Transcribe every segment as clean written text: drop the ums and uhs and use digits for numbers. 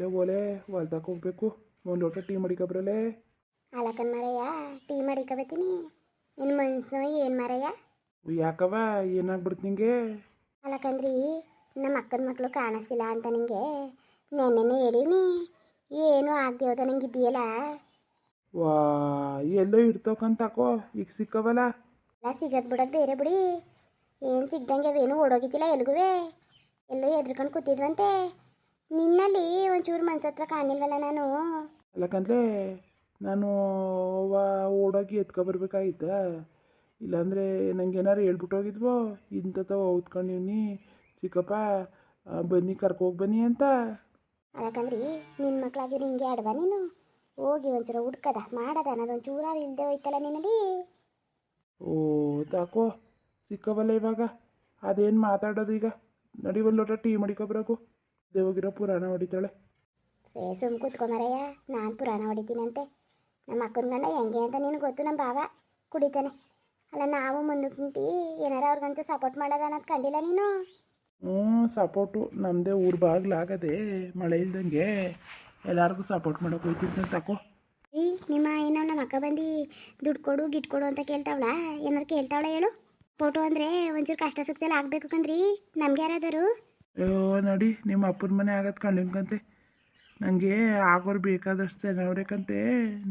ಲೇ ಓಲೆ ಹೊಲ್ದಕ್ಕೆ ಹೋಗ್ಬೇಕು. ಒಂದು ಲೋಟ ಟೀ ಮಡಿಕೊಬ್ರಲ್ಲೇ. ಅಲಕನ್ ಮರಯ್ಯ ಟೀ ಮಾಡಿಕೊಬತ್ತೀನಿ. ನಿನ್ನ ಮನ್ಸು ಏನು ಮರಯ್ಯ? ಯಾಕವ ಏನಾಗ್ಬಿಡ್ತು ನಿಂಗೆ? ಅಲಕಂದ್ರಿ ನಮ್ಮ ಅಕ್ಕನ ಮಕ್ಕಳು ಕಾಣಿಸ್ತಿಲ್ಲ ಅಂತ ನಿಂಗೆ ನೆನ್ನೆನೇ ಹೇಳಿವ್ನಿ. ಏನು ಆಗದೆ ಹೋದ ನಂಗೆ ಇದೆಯಲ್ಲ. ವಾ ಎಲ್ಲೋ ಇಡ್ತೋಕಂತಾಕೋ ಈಗ ಸಿಕ್ಕವಲ್ಲ. ಎಲ್ಲ ಸಿಗದ್ ಬಿಡೋದು ಬೇರೆ ಬಿಡಿ. ಏನು ಸಿಗ್ದಂಗೆ ಅವೇನು ಓಡೋಗಿದ್ದಿಲ್ಲ ಎಲ್ಗೂ. ಎಲ್ಲೋ ಎದ್ರಕೊಂಡು ಕೂತಿದ್ವಂತೆ. ನಿನ್ನಲ್ಲಿ ಒಂಚೂರು ಮನ್ಸತ್ರ ಕಾಣಿಲ್ವಲ್ಲ ನಾನು. ಅಲ್ಲಕಂದ್ರೆ ನಾನು ಅವ್ವ ಓಡೋಗಿ ಎತ್ಕೊಬರ್ಬೇಕಾಯ್ತ. ಇಲ್ಲಾಂದರೆ ನಂಗೆ ಏನಾರು ಹೇಳ್ಬಿಟ್ಟು ಹೋಗಿದ್ವೋ ಇಂಥವ ಓದ್ಕೊಂಡಿವ್ನಿ ಚಿಕ್ಕಪ್ಪ ಬನ್ನಿ ಕರ್ಕೋಗಿ ಬನ್ನಿ ಅಂತ. ಅದಕ್ಕಂದ್ರಿ ನಿನ್ನ ಮಕ್ಕಳಾಗಿ ನಿಂಗೆ ಆಡ್ವಾ ನೀನು? ಹೋಗಿ ಒಂಚೂರ ಹುಡ್ಕದ ಮಾಡದ ಅನ್ನೋದೊಂದು ಚೂರಾರು ಇಲ್ಲದೆ ಹೋಯ್ತಲ್ಲ ನಿನ್ನಲ್ಲಿ. ಓ ತಾಕೋ ಸಿಕ್ಕವಲ್ಲ ಇವಾಗ. ಅದೇನು ಮಾತಾಡೋದು ಈಗ? ನಡಿ ಒಂದು ಲೋಟ ಟೀ ಮಡಿಕೊಬ್ರಾಗು. ದೇವಗಿರೋ ಪುರಾಣ ಹೊಡಿತಾಳೆ. ಸುಮ್ ಕೂತ್ಕೊಂಬರಯ್ಯ, ನಾನು ಪುರಾಣ ಹೊಡಿತೀನಂತೆ. ನಮ್ಮ ಅಕ್ಕನ ಗಂಡ ಹೆಂಗೆ ಅಂತ ನಿನಗೆ ಗೊತ್ತು. ನಮ್ಮ ಭಾವ ಕುಡಿತಾನೆ. ಅಲ್ಲ ನಾವು ಮುಂದಕ್ಕೆ ನಿಂತು ಏನಾರ ಅವ್ರಿಗಂತೂ ಸಪೋರ್ಟ್ ಮಾಡೋದು ಅನ್ನೋದು ಕಂಡಿಲ್ಲ ನೀನು. ಸಪೋರ್ಟು ನಮ್ಮದೇ ಊರು ಬಾಗ್ಲಾಗದೆ ಮಳೆ ಇಲ್ದಂಗೆ ಎಲ್ಲರಿಗೂ ಸಪೋರ್ಟ್ ಮಾಡೋಕೆ ಹೋಯ್ತಿರ್ತಾನೆ ತಕೋ. ಈ ನಿಮ್ಮ ಏನೋ ನಮ್ಮ ಅಕ್ಕ ಬಂದು ದುಡ್ಡು ಕೊಡು ಗಿಟ್ ಕೊಡು ಅಂತ ಕೇಳ್ತಾವಳ? ಏನಾರು ಕೇಳ್ತಾವಳ ಹೇಳು? ಫೋಟೋ ಅಂದರೆ ಒಂಚೂರು ಕಷ್ಟ ಸುಖದಲ್ಲಿ ಆಗಬೇಕು ಕಂದ್ರಿ. ನಮ್ಗೆ ಯಾರಾದರು? ಅಯ್ಯೋ ನಡಿ, ನಿಮ್ಮ ಅಪ್ಪನ ಮನೆ ಆಗತ್ತೆ ಕಂಡಿನ್ಕಂತೆ. ನನಗೆ ಆಗೋರು ಬೇಕಾದಷ್ಟು ಜನವ್ರೇಕಂತೆ.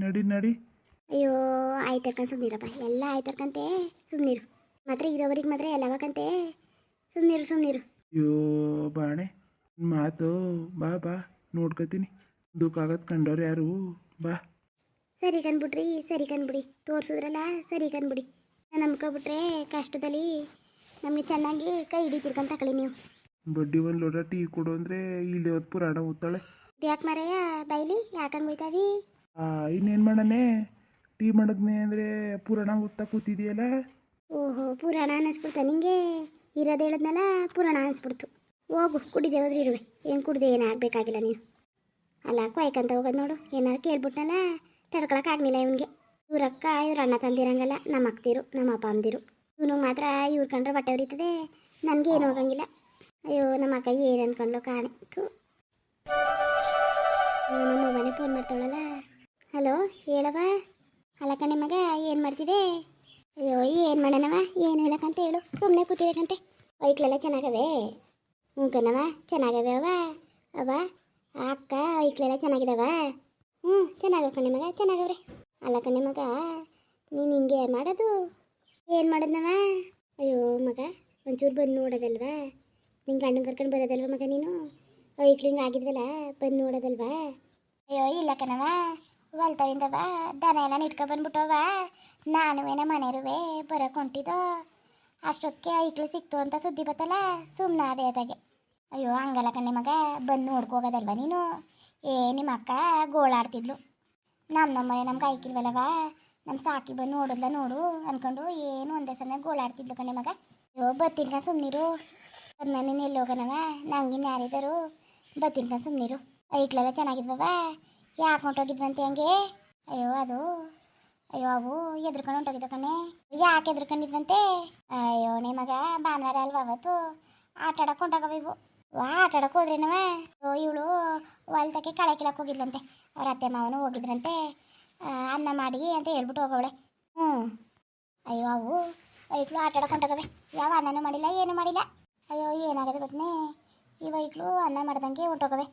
ನಡಿ ನಡಿ. ಅಯ್ಯೋ ಆಯ್ತಕ್ಕ ಸುಮ್ಮನಿರಪ್ಪ, ಎಲ್ಲ ಆಯ್ತಕ್ಕಂತೆ ಸುಮ್ಮನಿರು. ಮಾತ್ರ ಇರೋವರಿಗೆ ಮಾತ್ರ ಎಲ್ಲವಕ್ಕಂತೆ ಸುಮ್ಮನಿರು ಸುಮ್ಮನಿರು. ಅಯ್ಯೋ ಬಾಣೆ ಮಾತು. ಬಾ ಬಾ ನೋಡ್ಕೊತೀನಿ. ದುಃಖಾಗತ್ತೆ ಕಂಡವ್ರು ಯಾರು? ಬಾ. ಸರಿ ಕನ್ಬಿಡ್ರಿ, ಸರಿ ಕನ್ಬಿಡಿ. ತೋರಿಸಿದ್ರಲ್ಲ ಸರಿ ಕನ್ಬಿಡಿ. ನಂಬ್ಕೊಬಿಟ್ರೆ ಕಷ್ಟದಲ್ಲಿ ನಮಗೆ ಚೆನ್ನಾಗಿ ಕೈ ಹಿಡಿತಿರ್ಕೊಂತ ತಗೊಳ್ಳಿ ನೀವು. ಬಡ್ಡಿ ಒಂದು ಲೋಟ ಟೀ ಕೊಡು ಅಂದರೆ ಇಲ್ಲೇ ಹೊತ್ತು ಪುರಾಣ ಓದ್ತಾಳೆ. ಯಾಕೆ ಮರೆಯ ಬೈಲಿ ಯಾಕಂಗೆ ಬೈತಾವಿ? ಇನ್ನೇನು ಮಾಡನೆ? ಟೀ ಮಾಡಿದ್ನೆ ಅಂದರೆ ಪುರಾಣ ಓದ್ತಾ ಕೂತಿದೆಯಲ್ಲ. ಓಹೋ ಪುರಾಣ ಅನ್ನಿಸ್ಬಿಡ್ತಾ ನಿಂಗೆ? ಇರೋದು ಹೇಳದ್ನಲ್ಲ ಪುರಾಣ ಅನಿಸ್ಬಿಡ್ತು. ಹೋಗು ಕುಡಿದೆ ಹೋದ್ರೆ ಇರುವೆ. ಏನು ಕುಡ್ದೆ ಏನಾಗಬೇಕಾಗಿಲ್ಲ ನೀನು. ಅಲ್ಲ ಕೊಯ್ಕಂತ ಹೋಗೋದು ನೋಡು. ಏನಾರು ಕೇಳ್ಬಿಟ್ನಲ್ಲ ತಡ್ಕೊಳಕ್ಕಾಗಲಿಲ್ಲ ಇವನಿಗೆ. ಇವ್ರಕ್ಕ ಇವ್ರ ಅಣ್ಣ ತಂದಿರಂಗಲ್ಲ, ನಮ್ಮ ಅಕ್ತಿರು ನಮ್ಮ ಅಪ್ಪ ಅಮ್ಮದಿರು. ಇವನು ಮಾತ್ರ ಇವ್ರು ಕಂಡ್ರೆ ಬಟ್ಟೆ ಉರಿತದೆ, ನನಗೆ ಏನು ಹೋಗಂಗಿಲ್ಲ. ಅಯ್ಯೋ ನಮ್ಮ ಅಕ್ಕ ಏನು ಅನ್ಕೊಂಡ್ಲು ಕಾಣಿತು. ನಮ್ಮ ಮನೆ ಫೋನ್ ಮಾಡ್ತಾವಳಲ್ಲ. ಹಲೋ ಹೇಳವ. ಅಲ್ಲ ಕಣೆ ಮಗ ಏನು ಮಾಡ್ತಿದೆ? ಅಯ್ಯೋ ಏನು ಮಾಡೋಣವ, ಏನು ಹೇಳಕ್ಕಂತ ಹೇಳು. ಸುಮ್ಮನೆ ಕೂತಿಬೇಕಂತೆ. ಐಕ್ಳೆಲ್ಲ ಚೆನ್ನಾಗವೆ? ಹ್ಞೂ ಕಣವ ಚೆನ್ನಾಗವೆ ಅವ. ಅವ ಅಕ್ಕ ಐಕ್ಳೆಲ್ಲ ಚೆನ್ನಾಗಿದ್ದಾವ? ಹ್ಞೂ ಚೆನ್ನಾಗವ ಕಣೆ ಮಗ, ಚೆನ್ನಾಗವ್ರೆ. ಅಲ್ಲ ಕಣೆ ಮಗ ನೀನು ಹಿಂಗೆ ಮಾಡೋದು? ಏನು ಮಾಡೋದನವ? ಅಯ್ಯೋ ಮಗ ಒಂಚೂರು ಬಂದು ನೋಡೋದಲ್ವಾ? ನಿಂಗೆ ಗಂಡು ಕರ್ಕೊಂಡು ಬರೋದಲ್ವ ಮಗ ನೀನು? ಐಕ್ಳಿಂಗೆ ಆಗಿದ್ವಲ್ಲ ಬಂದು ನೋಡೋದಲ್ವಾ? ಅಯ್ಯೋ ಇಲ್ಲ ಕಣವ, ಹೊಲ್ತವಿಂದವ ದನ ಎಲ್ಲ ನಿಟ್ಕೊಬಂದ್ಬಿಟ್ಟವ. ನಾನುವೇನ ಮನೆಯರುವೆ ಬರೋಕೆ ಹೊಂಟಿದ್ದೋ ಅಷ್ಟೊತ್ತಿಗೆ ಐಕ್ಳು ಸಿಕ್ತು ಅಂತ ಸುದ್ದಿ ಬತ್ತಲ್ಲ, ಸುಮ್ಮನೆ ಅದೇ ಅದಾಗೆ. ಅಯ್ಯೋ ಹಂಗಲ್ಲ ಕಣ್ಣೆ ಮಗ, ಬಂದು ನೋಡ್ಕೋಗೋದಲ್ವ ನೀನು? ನಿಮ್ಮ ಅಕ್ಕ ಗೋಳಾಡ್ತಿದ್ಲು. ನಮ್ಮ ಮನೆ ನಮ್ಗೆ ಐಕಿಲ್ವಲ್ಲವ, ನಮ್ಮ ಸಾಕಿ ಬಂದು ನೋಡಿದ್ಲ ನೋಡು ಅಂದ್ಕೊಂಡು ಏನು ಒಂದೇ ಸಲ ಗೋಳಾಡ್ತಿದ್ಲು ಕಣ್ಣೆ ಮಗ. ಅಯ್ಯೋ ಬತ್ತಿನ್ಕ ಸುಮ್ಮನಿರು. ನೀನು ಎಲ್ಲಿ ಹೋಗೋಣವ? ನಂಗಿನ್ನು ಯಾರಿದ್ದರು? ಬತ್ತಿನ್ಕ ಸುಮ್ಮನಿರು. ಐಕ್ಳೆಲ್ಲ ಚೆನ್ನಾಗಿದ್ವವ? ಯಾಕೆ ಹೊಂಟೋಗಿದ್ವಂತೆ ಹಂಗೆ? ಅಯ್ಯೋ ಅದು ಅಯ್ಯೋ ಅವು ಎದ್ರಕೊಂಡು ಹೊಂಟೋಗಿದ್ದ ಕಣೆ. ಯಾಕೆ ಎದ್ರಕೊಂಡಿದ್ವಂತೆ? ಅಯ್ಯೋ ನಿಮ್ಮ ಮಗ ಭಾನುವಾರ ಅಲ್ವ ಅವತ್ತು ಆಟ ಆಡಕ್ಕೆ ಹೊಂಟೋಗವ ಇವು. ಆಟ ಆಡಕ್ಕೆ ಹೋದ್ರೇನವ? ಇವಳು ಹೊಲ್ದಕ್ಕೆ ಕಳೆ ಕೀಳಕ್ಕೆ ಹೋಗಿದ್ಲಂತೆ. ಅವ್ರ ಅತ್ತೆ ಮಾವನು ಹೋಗಿದ್ರಂತೆ. ಅನ್ನ ಮಾಡಿ ಅಂತ ಹೇಳ್ಬಿಟ್ಟು ಹೋಗವಳೆ. ಹ್ಞೂ ಅಯ್ಯೋ ಅವು ಐಕ್ಳು ಆಟ ಆಡಕ್ಕೆ ಹೊಂಟೋಗವೆ. ಯಾವ ಅನ್ನನೂ ಮಾಡಿಲ್ಲ ಏನೂ ಮಾಡಿಲ್ಲ. ಅಯ್ಯೋ ಏನಾಗದೆ ಗೊತ್ತನೇ, ಈ ವೈಕ್ಳು ಅನ್ನ ಮಾಡ್ದಂಗೆ ಹೊಂಟೋಗವೆ.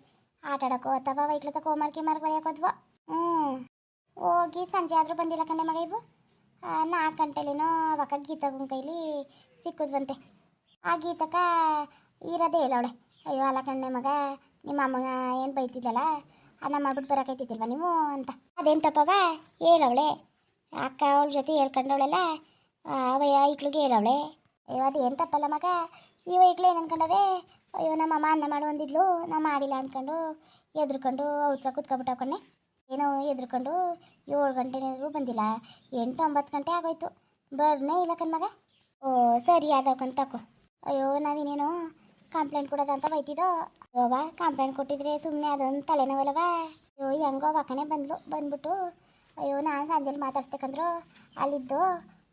ಆಟ ಆಡೋಕ್ಕೋ ಅಥವಾ ವೈಕ್ಳು ತಗೋ ಹೋಮ್ವರ್ಕ್ ಬರೆಯೋಕೋದ್ವೋ. ಹ್ಞೂ ಹೋಗಿ ಸಂಜೆ ಆದರೂ ಬಂದಿಲ್ಲ ಕಣ್ಣೆ ಮಗ ಇವು. 4 ಗಂಟೆಲೇನೋ ಅವಾಗ ಗೀತಗನ ಕೈಲಿ ಸಿಕ್ಕಿದ್ವಂತೆ. ಆ ಗೀತಕ ಇರೋದೇ ಹೇಳವಳೆ. ಅಯ್ಯೋ ಅಲ್ಲ ಕಣ್ಣೆ ಮಗ, ನಿಮ್ಮ ಅಮ್ಮನ ಏನು ಬೈತಿದ್ದಲ್ಲ, ಅನ್ನ ಮಾಡ್ಬಿಟ್ಟು ಬರೋಕೈತಿದ್ದಿಲ್ವ ನೀವು ಅಂತ. ಅದೇನು ತಪ್ಪವ ಹೇಳವಳೆ. ಅಕ್ಕ ಅವಳ ಜೊತೆ ಹೇಳ್ಕೊಂಡವಳೆಲ್ಲ ಐಕ್ಳಿಗೆ ಹೇಳವಳೆ. ಅಯ್ಯೋ ಅದೇನು ತಪ್ಪಲ್ಲ ಮಗ. ಈ ಐಕ್ಳು ಏನು ಅನ್ಕೊಂಡವೆ? ಅಯ್ಯೋ ನಮ್ಮಮ್ಮ ಅನ್ನ ಮಾಡು ಅಂದಿದ್ಲು, ನಾವು ಮಾಡಿಲ್ಲ ಅಂದ್ಕೊಂಡು ಎದ್ರುಕೊಂಡು ಔತ್ಕ ಕುತ್ಕೊಬಿಟ್ಟವು ಕಣ್ಣೆ. ಏನೋ ಎದ್ರುಕೊಂಡು 7 ಗಂಟೆನಾಗೂ ಬಂದಿಲ್ಲ, 8-9 ಗಂಟೆ ಆಗೋಯ್ತು, ಬರ್ನೇ ಇಲ್ಲ ಕಣ್ಮಗ. ಓ ಸರಿ ಆದವಕ್ಕಂತ ತಕೋ. ಅಯ್ಯೋ ನಾವಿನೇನೋ ಕಂಪ್ಲೇಂಟ್ ಕೊಡೋದಂತ ಬೈತಿದ್ದೋ. ಅಯ್ಯೋವ ಕಂಪ್ಲೇಂಟ್ ಕೊಟ್ಟಿದ್ರೆ ಸುಮ್ಮನೆ ಅದೊಂದು ತಲೆನೋವಲ್ಲವ. ಅಯ್ಯೋ ಹೆಂಗೋ ಅವಕ್ಕನೇ ಬಂದ್ಬಿಟ್ಟು ಅಯ್ಯೋ ನಾನು ಸಂಜೆಲಿ ಮಾತಾಡ್ಸ್ಬೇಕಂದ್ರು ಅಲ್ಲಿದ್ದು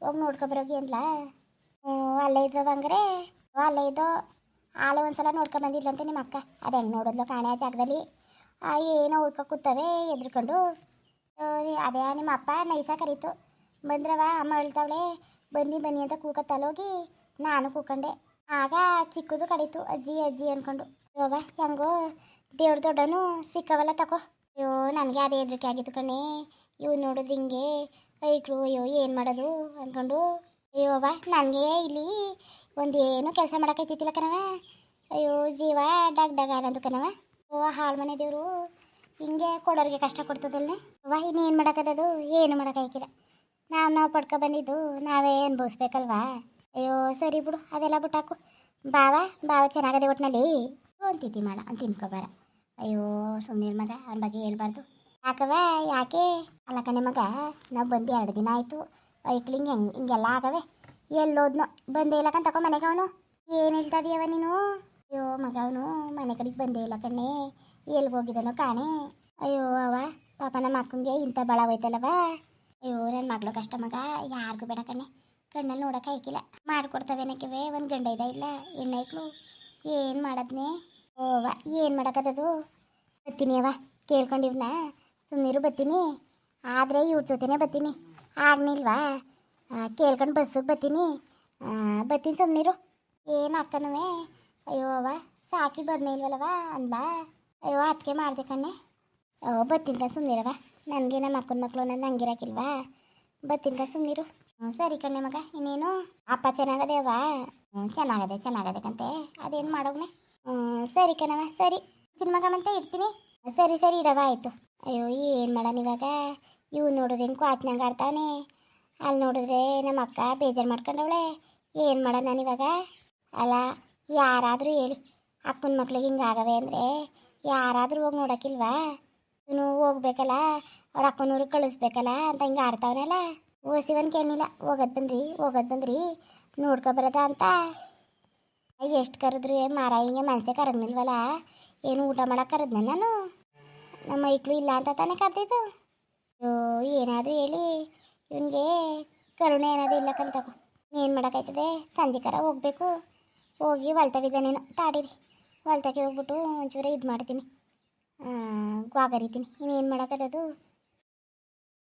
ಹೋಗಿ ನೋಡ್ಕೊಬರೋಗಿ ಅಂದ್ಲ. ಅಲ್ಲೇ ಇದ್ದವ ಹಂಗಾರೆ? ಅಲ್ಲೇ ಇದ್ದೋ ಆಲೆ ಒಂದ್ಸಲ ನೋಡ್ಕೊಂಬಂದಿದ್ಲಂತೆ ನಿಮ್ಮ ಅಕ್ಕ. ಅದು ಹೆಂಗೆ ನೋಡಿದ್ಲು ಕಾಣೆ ಆ ಜಾಗದಲ್ಲಿ. ಏನೋ ಓದ್ಕೊ ಕೂತವೆ ಎದ್ರುಕೊಂಡು. ಅದೇ ನಿಮ್ಮ ಅಪ್ಪ ನೈಸ ಕರೀತು. ಬಂದ್ರವ ಅಮ್ಮ ಹೇಳ್ತಾವಳೆ ಬನ್ನಿ ಬನ್ನಿ ಅಂತ ಕೂಕತ್ತಲ್ಲೋಗಿ ನಾನು ಕೂಕೊಂಡೆ. ಆಗ ಚಿಕ್ಕದು ಕಡೀತು ಅಜ್ಜಿ ಅಜ್ಜಿ ಅಂದ್ಕೊಂಡು. ಯೋಗ ಹೆಂಗೋ ದೇವ್ರ ದೊಡ್ಡನು ಸಿಕ್ಕವಲ್ಲ ತಕೋ. ಅಯ್ಯೋ ನನಗೆ ಅದೇ ಹೆದರಿಕೆ ಆಗಿತ್ತು ಕಣೆ. ಇವು ನೋಡಿದ್ರೆ ಹಿಂಗೆ ಐಕ್ಳು ಅಯ್ಯೋ ಏನು ಮಾಡೋದು ಅಂದ್ಕೊಂಡು. ಅಯ್ಯೋವ ನನಗೆ ಇಲ್ಲಿ ಒಂದೇನು ಕೆಲಸ ಮಾಡೋಕ್ಕೈತಿಲ್ಲ ಕಣವ. ಅಯ್ಯೋ ಜೀವ ಡಗ್ ಡಗ ಅನ್ನೋದು ಕಣವ. ಓ ಹಾಳು ಮನೆ ದೇವರು ಹಿಂಗೆ ಕೊಡೋರಿಗೆ ಕಷ್ಟ ಕೊಡ್ತದಲ್ಲೇ. ಅವ್ವ ಇನ್ನೇನು ಮಾಡೋಕ್ಕದದು, ಏನು ಮಾಡೋಕ್ಕಾಗಿಲ್ಲ. ನಾವು ಪಡ್ಕೊ ಬಂದಿದ್ದು ನಾವೇ ಅನುಭವಿಸ್ಬೇಕಲ್ವಾ. ಅಯ್ಯೋ ಸರಿ ಬಿಡು ಅದೆಲ್ಲ ಬಿಟ್ಟಾಕು. ಬಾವ ಚೆನ್ನಾಗದೆ ಒಟ್ಟಿನಲ್ಲಿ ಅಂತಿದ್ದಿ ಮಾಡ ಅಂತ ತಿನ್ಕೊಬಾರ. ಅಯ್ಯೋ ಸುಮ್ಮನೆ ಮಗ ಅವನ ಬಗ್ಗೆ ಹೇಳ್ಬಾರ್ದು. ಯಾಕವ ಯಾಕೆ ಅಲ್ಲ ಕಣೆ ಮಗ, ನಾವು ಬಂದು 2 ದಿನ ಆಯಿತು. ಐಕ್ಳು ಹಿಂಗೆಲ್ಲ ಆಗವೆ. ಎಲ್ಲೋದ್ನೋ ಬಂದೇ ಇಲ್ಲ ಕಣ್ ತಗೋ ಮನೆಗೆ. ಅವನು ಏನು ಹೇಳ್ತಾ ಇದೀಯವ ನೀನು? ಅಯ್ಯೋ ಮಗ ಅವನು ಮನೆ ಕಡೆಗೆ ಬಂದೇ ಇಲ್ಲ ಕಣ್ಣೆ. ಎಲ್ಲಿಗೆ ಹೋಗಿದ್ದಾನೋ ಕಾಣೆ. ಅಯ್ಯೋ ಅವ ಪಾಪ ನಮ್ಮ ಅಕ್ಕಂಗೆ ಇಂಥ ಬಳ ಹೋಯ್ತಲ್ಲವ. ಅಯ್ಯೋ ನನ್ನ ಮಗಳು ಕಷ್ಟ ಮಗ, ಯಾರಿಗೂ ಬೇಡ ಕಣ್ಣೆ. ಕಣ್ಣಲ್ಲಿ ನೋಡೋಕೆ ಆಯ್ಕಿಲ್ಲ. ಮಾಡಿಕೊಡ್ತವೇನಕ್ಕಿವೆ ಒಂದು ಗಂಡ ಇಲ್ಲ ಹೆಣ್ಣೈಕ್ಳು. ಏನು ಮಾಡೋದ್ನೇ? ಓವ ಏನು ಮಾಡೋಕ್ಕದದು. ಬರ್ತೀನಿ ಅವ ಕೇಳ್ಕೊಂಡಿವ್ನ ಸುಮ್ಮನಿರು. ಬರ್ತೀನಿ ಆದರೆ ಇವ್ರ ಜೊತೆನೇ ಬರ್ತೀನಿ. ಆಗ್ನಿಲ್ವಾ ಕೇಳ್ಕೊಂಡು ಬಸ್ಸಿಗೆ ಬರ್ತೀನಿ ಸುಮ್ಮನಿರು. ಏನು ಅಕ್ಕನವೇ ಅಯ್ಯೋ ಅವ ಸಾಕಿ ಬರ್ನೇ ಇಲ್ವಲ್ಲವ ಅಂದ. ಅಯ್ಯೋ ಅದಕ್ಕೆ ಮಾಡಿದೆ ಕಣ್ಣೆ. ಬರ್ತೀನಿ ಸುಮ್ಮನಿರವ. ನನಗೆ ನಮ್ಮ ಅಕ್ಕನ ಮಕ್ಕಳು ನನ್ನ ಹಂಗಿರಕ್ಕಿಲ್ವಾ. ಬರ್ತೀನಿ ಸುಮ್ಮನಿರು. ಸರಿ ಕಣ್ಣೆ ಮಗ. ಇನ್ನೇನು ಅಪ್ಪ ಚೆನ್ನಾಗದೇವ? ಚೆನ್ನಾಗದೆ ಕಂತೆ. ಅದೇನು ಮಾಡೋಗ್ನೆ. ಸರಿ ಕಣವ ಸರಿ ಮಗ ಮತ್ತೆ ಇಡ್ತೀನಿ. ಸರಿ ಇಡವ ಆಯಿತು. ಅಯ್ಯೋ ಏನು ಮಾಡೋಣ ಇವಾಗ. ಇವು ನೋಡಿದ್ರೆ ಹೆಂಗೆ ಕ್ವಾಚ್ನಂಗೆ ಆಡ್ತಾವನೆ. ಅಲ್ಲಿ ನೋಡಿದ್ರೆ ನಮ್ಮ ಅಕ್ಕ ಬೇಜಾರು ಮಾಡ್ಕೊಂಡವಳೆ. ಏನು ಮಾಡೋಣ ನಾನಿವಾಗ? ಅಲ್ಲ ಯಾರಾದರೂ ಹೇಳಿ ಅಕ್ಕನ ಮಕ್ಳಿಗೆ ಹಿಂಗೆ ಆಗವೆ ಅಂದರೆ ಯಾರಾದರೂ ಹೋಗಿ ನೋಡೋಕ್ಕಿಲ್ವಾ? ಇವನು ಹೋಗ್ಬೇಕಲ್ಲ, ಅವ್ರ ಅಕ್ಕನೂರಿಗೆ ಕಳಿಸ್ಬೇಕಲ್ಲ ಅಂತ ಹಿಂಗೆ ಆಡ್ತಾವನಲ್ಲ. ಓಸಿವನ್ ಕೇಳಿಲ್ಲ. ಹೋಗೋದು ಬಂದ್ರಿ ನೋಡ್ಕೊಬರದ ಅಂತ ಎಷ್ಟು ಕರೆದ್ರಿ ಮಾರ. ಹಿಂಗೆ ಮನಸ್ಸೇ ಕರಗ್ನಿಲ್ವಲ್ಲ. ಏನು ಊಟ ಮಾಡೋಕೆ ಕರೆದ್ನ ನಾನು? ನಮ್ಮ ಮೈಕ್ಳು ಇಲ್ಲ ಅಂತ ತಾನೇ ಕರೆದಿದ್ದು. ಅಯ್ಯೋ ಏನಾದರೂ ಹೇಳಿ ಇವನಿಗೆ ಕರುಣೆ ಏನಾದರೂ ಇಲ್ಲ ಕಲ್ತಕೊ. ಏನು ಮಾಡೋಕ್ಕಾಯ್ತದೆ? ಸಂಜೆ ಕರ ಹೋಗಬೇಕು. ಹೋಗಿ ಹೊಲ್ತವಿದ್ದಾನೇನೋ ತಾಡಿರಿ. ಹೊಲ್ತಕ್ಕೆ ಹೋಗ್ಬಿಟ್ಟು ಒಂಚೂರು ಇದು ಮಾಡ್ತೀನಿ, ಗ್ವಾಗರಿತೀನಿ. ಇನ್ನೇನು ಮಾಡೋಕ್ಕದದು.